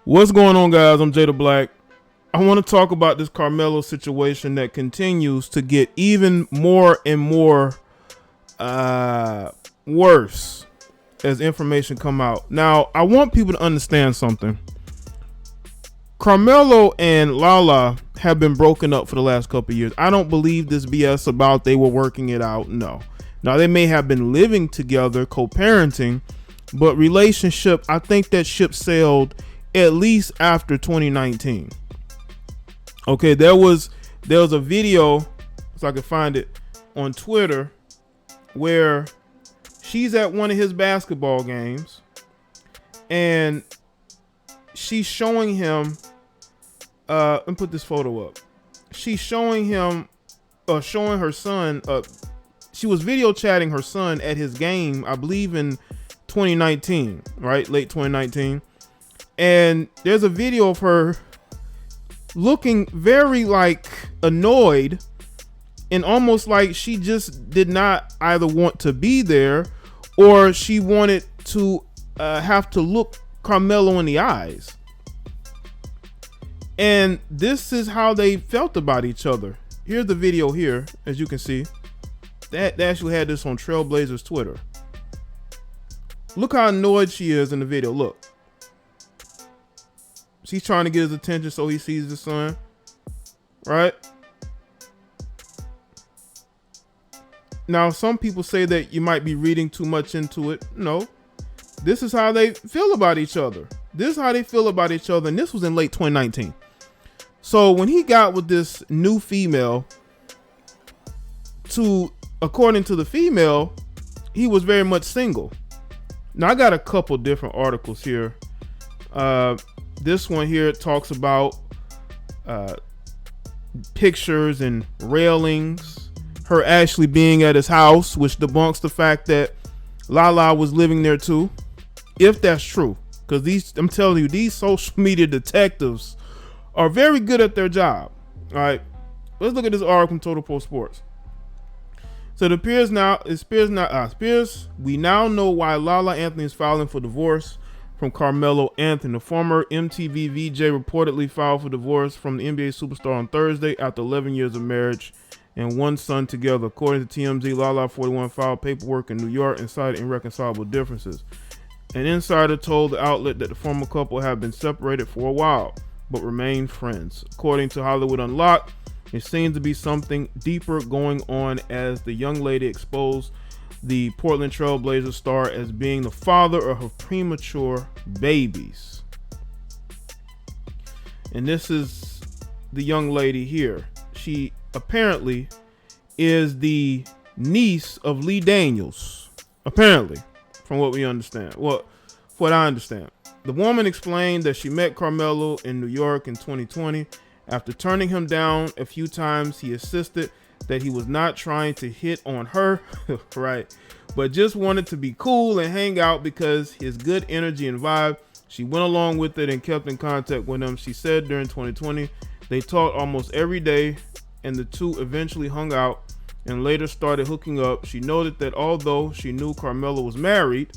What's going on, guys? I'm Jay the Black. I want to talk about this Carmelo situation that continues to get even more and more worse as information come out. Now, I want people to understand something. Carmelo and Lala have been broken up for the last couple of years. I don't believe this BS about they were working it out. No. Now, they may have been living together, co-parenting, but relationship, I think that ship sailed at least after 2019. Okay, there was a video, if I could find it, on Twitter where she's at one of his basketball games and she's showing him let me put this photo up. She's showing him showing her son she was video chatting her son at his game, I believe in 2019, right? Late 2019. And there's a video of her looking very like annoyed and almost like she just did not either want to be there or she wanted to have to look Carmelo in the eyes. And this is how they felt about each other. Here's the video here, as you can see. They actually had this on Trailblazers Twitter. Look how annoyed she is in the video. Look. She's trying to get his attention so he sees the son, right? Now, some people say that you might be reading too much into it. No, this is how they feel about each other. This is how they feel about each other. And this was in late 2019. So when he got with this new female, according to the female, he was very much single. Now, I got a couple different articles here. This one here talks about pictures and railings, her actually being at his house, which debunks the fact that Lala was living there too, if that's true. Because I'm telling you, these social media detectives are very good at their job. All right, let's look at this article from Total Pro Sports. So it appears we now know why Lala Anthony is filing for divorce from Carmelo Anthony. The former MTV VJ reportedly filed for divorce from the NBA superstar on Thursday after 11 years of marriage and one son together. According to TMZ, Lala 41 filed paperwork in New York and cited irreconcilable differences. An insider told the outlet that the former couple have been separated for a while, but remain friends. According to Hollywood Unlocked, it seems to be something deeper going on as the young lady exposed the Portland Trailblazers star as being the father of her premature babies. And this is the young lady here. She apparently is the niece of Lee Daniels. Apparently, from what we understand. Well, what I understand. The woman explained that she met Carmelo in New York in 2020. After turning him down a few times, he insisted that he was not trying to hit on her, right, but just wanted to be cool and hang out because his good energy and vibe. She went along with it and kept in contact with him. She said during 2020, they talked almost every day and the two eventually hung out and later started hooking up. She noted that although she knew Carmelo was married,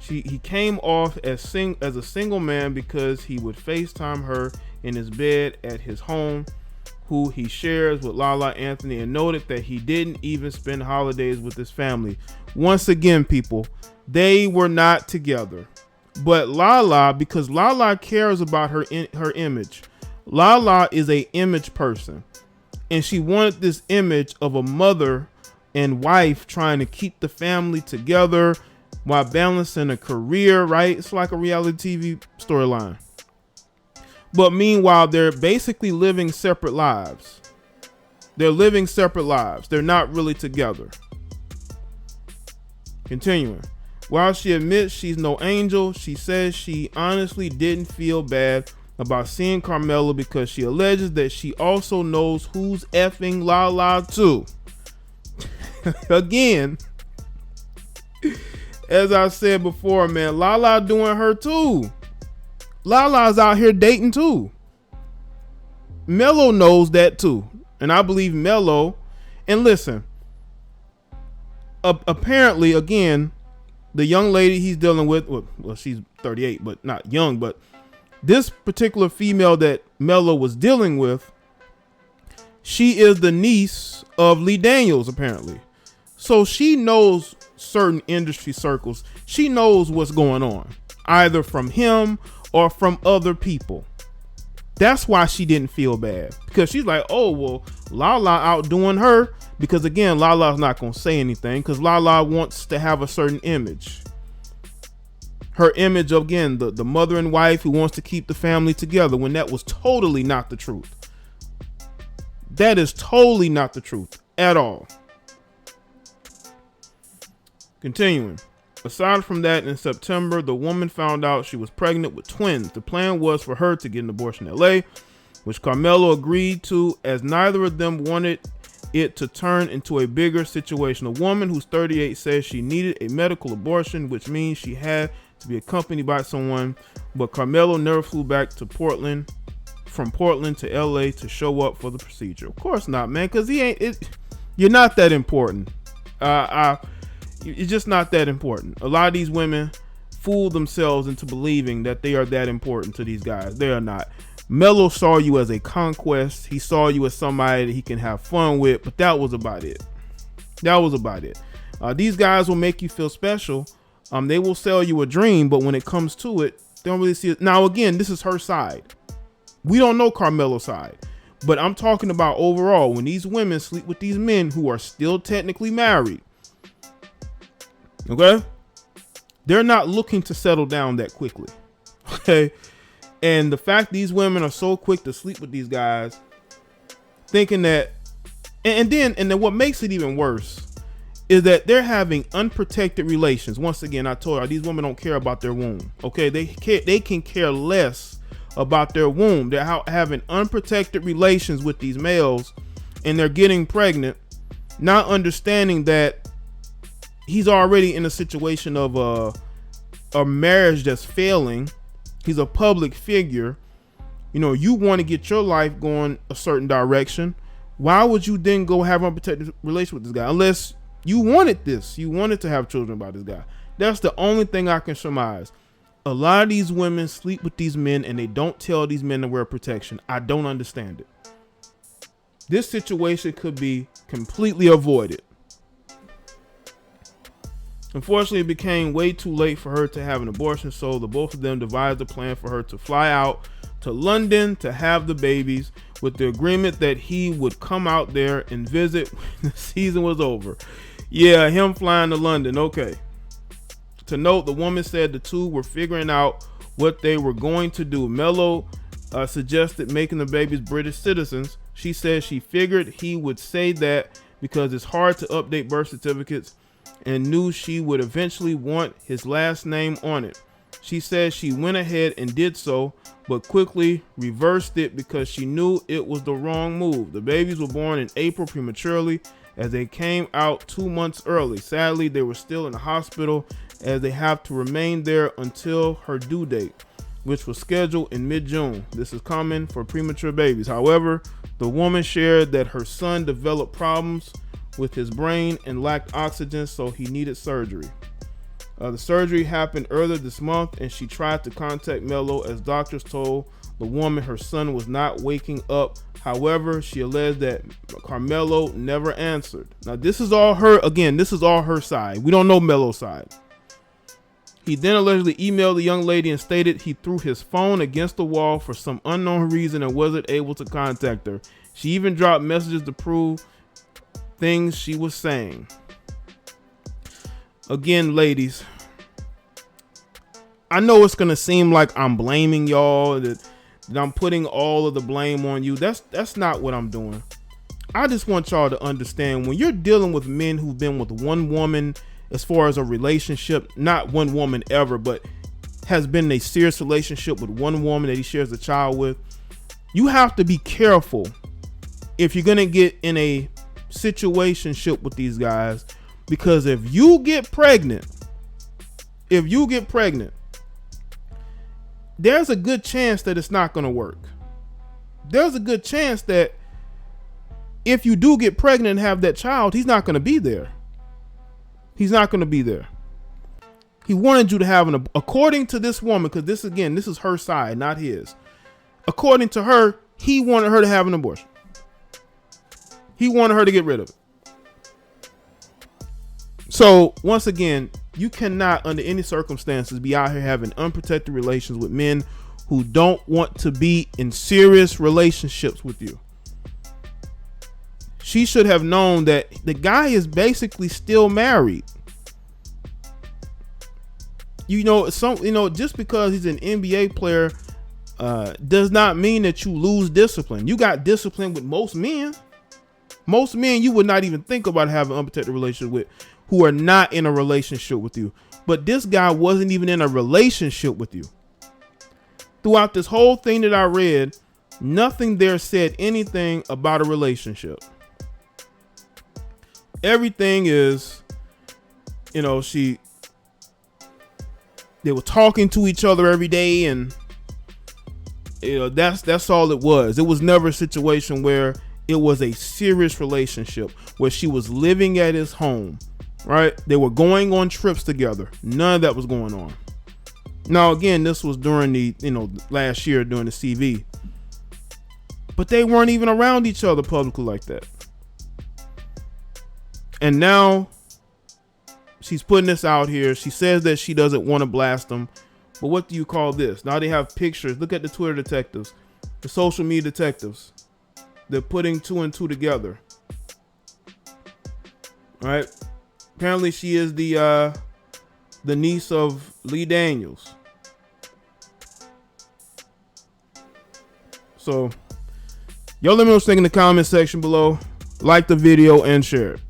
he came off as a single man because he would FaceTime her in his bed at his home, who he shares with Lala Anthony, and noted that he didn't even spend holidays with his family. Once again, people, they were not together. But Lala, because Lala cares about her image, Lala is a image person, and she wanted this image of a mother and wife trying to keep the family together while balancing a career, right? It's like a reality TV storyline. But meanwhile, they're basically living separate lives. They're living separate lives. They're not really together. Continuing. While she admits she's no angel, she says she honestly didn't feel bad about seeing Carmelo because she alleges that she also knows who's effing Lala too. Again, as I said before, man, Lala doing her too. Lala's out here dating too. Melo knows that too. And I believe Melo, and listen, apparently, again, the young lady he's dealing with, well, she's 38, but not young, but This particular female that Melo was dealing with, she is the niece of Lee Daniels, apparently. So she knows certain industry circles. She knows what's going on, either from him or from other people. That's why she didn't feel bad, because she's like, oh, well, Lala outdoing her, because again, Lala's not going to say anything because Lala wants to have a certain image. Her image of, again, the mother and wife who wants to keep the family together, when that was totally not the truth. That is totally not the truth at all. Continuing. Aside from that, in September, the woman found out she was pregnant with twins. The plan was for her to get an abortion in LA, which Carmelo agreed to, as neither of them wanted it to turn into a bigger situation. A woman who's 38 says she needed a medical abortion, which means she had to be accompanied by someone, but Carmelo never flew back to Portland, from Portland to LA to show up for the procedure. Of course not, man, because you're not that important. It's just not that important. A lot of these women fool themselves into believing that they are that important to these guys. They are not. Melo saw you as a conquest. He saw you as somebody that he can have fun with, but that was about it. That was about it. These guys will make you feel special. They will sell you a dream, but when it comes to it, they don't really see it. Now, again, this is her side. We don't know Carmelo's side, but I'm talking about overall, when these women sleep with these men who are still technically married, okay, they're not looking to settle down that quickly, okay? And the fact these women are so quick to sleep with these guys, thinking that, and then what makes it even worse is that they're having unprotected relations. Once again, I told you, these women don't care about their womb, okay? They can care less about their womb. They're having unprotected relations with these males, and they're getting pregnant, not understanding that he's already in a situation of a marriage that's failing. He's a public figure. You know, you want to get your life going a certain direction. Why would you then go have an unprotected relation with this guy? Unless you wanted this. You wanted to have children by this guy. That's the only thing I can surmise. A lot of these women sleep with these men and they don't tell these men to wear protection. I don't understand it. This situation could be completely avoided. Unfortunately, it became way too late for her to have an abortion, so the both of them devised a plan for her to fly out to London to have the babies, with the agreement that he would come out there and visit when the season was over. Yeah, him flying to London. Okay. To note, the woman said the two were figuring out what they were going to do. Melo suggested making the babies British citizens. She said she figured he would say that because it's hard to update birth certificates, and knew she would eventually want his last name on it. She said she went ahead and did so, but quickly reversed it because she knew it was the wrong move. The babies were born in April prematurely, as they came out 2 months early. Sadly, they were still in the hospital, as they have to remain there until her due date, which was scheduled in mid-June. This is common for premature babies. However, the woman shared that her son developed problems with his brain and lacked oxygen, so he needed surgery. The surgery happened earlier this month, and she tried to contact Melo, as doctors told the woman her son was not waking up. However, she alleged that Carmelo never answered. Now, this is all her, again, this is all her side. We don't know Melo's side. He then allegedly emailed the young lady and stated he threw his phone against the wall for some unknown reason and wasn't able to contact her. She even dropped messages to prove things she was saying. Again, ladies, I know it's gonna seem like I'm blaming y'all, that I'm putting all of the blame on you. That's not what I'm doing. I just want y'all to understand, when you're dealing with men who've been with one woman as far as a relationship, not one woman ever, but has been in a serious relationship with one woman that he shares a child with, you have to be careful if you're gonna get in a situationship with these guys, because if you get pregnant, there's a good chance that it's not going to work. There's a good chance that if you do get pregnant and have that child, he's not going to be there. He's He wanted you to have an, according to this woman, because this again, this is her side, not his. According to her, he wanted her to have an abortion. He wanted her to get rid of it. So once again, you cannot under any circumstances be out here having unprotected relations with men who don't want to be in serious relationships with you. She should have known that the guy is basically still married. Just because he's an NBA player does not mean that you lose discipline. You got discipline with most men. Most men you would not even think about having an unprotected relationship with, who are not in a relationship with you. But this guy wasn't even in a relationship with you. Throughout this whole thing that I read, nothing there said anything about a relationship. Everything is, they were talking to each other every day, and that's all it was. It was never a situation where it was a serious relationship where she was living at his home, right? They were going on trips together. None of that was going on. Now, again, this was during the, last year during the CV, but they weren't even around each other publicly like that. And now she's putting this out here. She says that she doesn't want to blast them, but what do you call this? Now they have pictures. Look at the Twitter detectives, the social media detectives. They're putting two and two together. All right. Apparently she is the niece of Lee Daniels. So y'all let me know what you think in the comment section below. Like the video and share it.